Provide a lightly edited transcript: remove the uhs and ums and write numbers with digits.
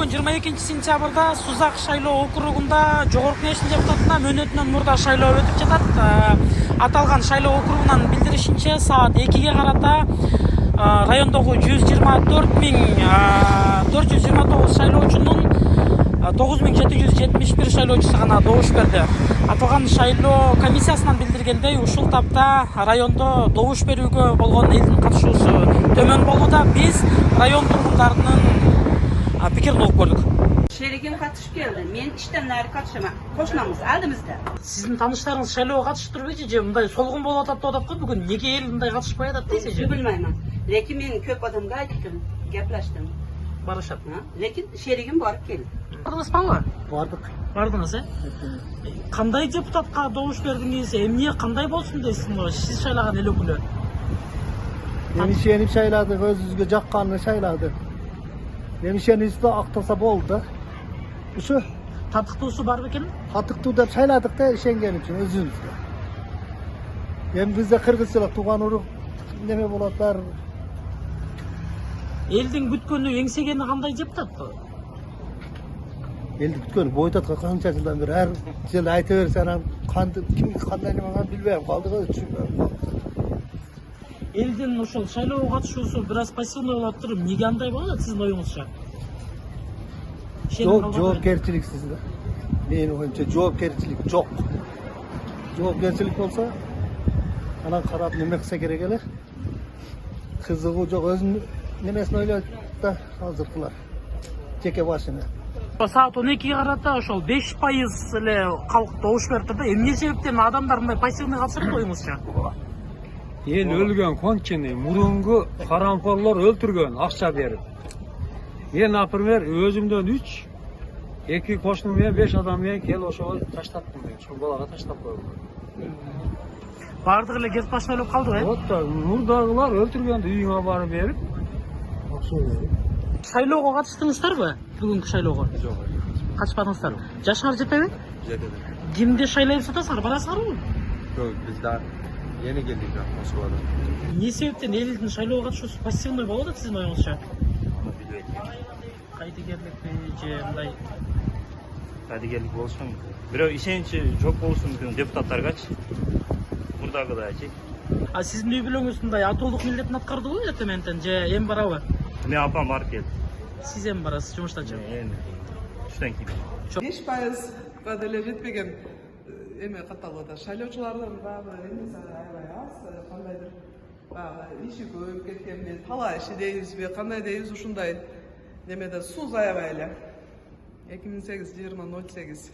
бүгүн 22-сентябрда Сузак шайлоо округунда Жогорку Кеңештин депутатына мөөнөтүнөн мурда шайлоо өтүп жатат. Аталган шайлоо округунан билдиришинче саат 2-ге карата райондогу 124.429 шайлоочунун 9771 шайлоочусу гана добуш берди. Аталган шайлоо комиссиясынан билдиргендей, ушул тапта райондо добуш берүүгө болгон элдин катышуусу төмөн болууда. Биз район тургундарынын пикирин угуп көрдүк. Şerigim katışıp geldi. Men işlemleri katışıma. Koşmamız aldığımızda. Сиздин тааныштарыңыз шайлоого катышып турбайбы же мындай солгун болуп атат деп атат го бүгүн? Неге эл мындай катышпай атат дейсиз же? Bilmeyman. Lekin men köp adamga aytdım, gaplaştım. Барышат. Lekin şerigim barıp geldi. Бардыңызбы? Бардык. Бардыңыз, Кандай депутатка добуш бердиңиз? Эмне кандай болсун дейсиз? Сиз шайлаган эл өкүлү. Емишени шайладык, өзүбүзгө жакканын шайладык. Емишенибизди актаса болду да. Ушу Татыктуусу барбы экен? татыктуу деп шайладык да, ишенген үчүн өзүбүзгө. Эми бизде кыргызчылык тууган урук неме болоттар. Элдин күткөнү эңсегени кандай депутат? Элди күткөнү бойтатка канча жылдан бери ар жыл айта берсе анан ким кандай неме билбейм калдык, түшүнбөйм калдык. Элдин ошол шайлоого катышуусу бир аз пассивный болуп туруп, эмнеге андай болуп атат сиздин оюңузча? Жоопкерчиликсиз да. Менин оюмча жоопкерчилик жок. Жоопкерчилик болсо анан карап неме кылса керек эле. Кызыгуу жок, өзүнүн немесин ойлойт да азыркылар. Жеке башына. Саат 12-ге карата ошол 5% эле калк добуш берип турду. Эмне себептен адамдар мындай пассивный катышат оюңузча? Ел өлгөн конченый, мурунку карампорлор өлтүргөн акча берип. Мен, например, өзүмдөн 3, 2 кошунум менен 5 адам менен кел ошого таштаттым мен. Ошол балага таштап койдум. Бардыгы эле кез башына өлүп калды, Вот да, мурдагылар өлтүргөндү үйүңө барып берип, акча берип. Шайлоого катыштыңыздарбы? Бүгүнкү шайлоого? Жок. Катышпадыңыздар. Жашыңар жетеби? Жетеди. Кимди шайлай жатасыңар? Барасыңарбы? Жок, биз да эми келдик Москвадан. Эмне себептен элдин шайлоого катышуусу пассивный болуп атат сиздин оюңузча? Билбейт. Кайдыгерликпи же мындай? Кайдыгерлик болушу мүмкүн. Бирок ишеничи жок болушу мүмкүн депутаттаргачы. Мурдагыдайчы. А сиздин үй бүлөңүз мындай атуулук милдетин аткардыбы эртементен же эми барабы? Мен апам барып келди. Сиз эми барасыз жумуштанчы? Эми түштөн кийин. 5% деле жетпеген эме катталып атат. Шайлоочулардын баягы эмеси аябай аз, кандайдыр баягы иши көп кеткенби, талаа иши дейбизби, кандай дейбиз, ушундай немеде сууз аябай эле. 2008-2008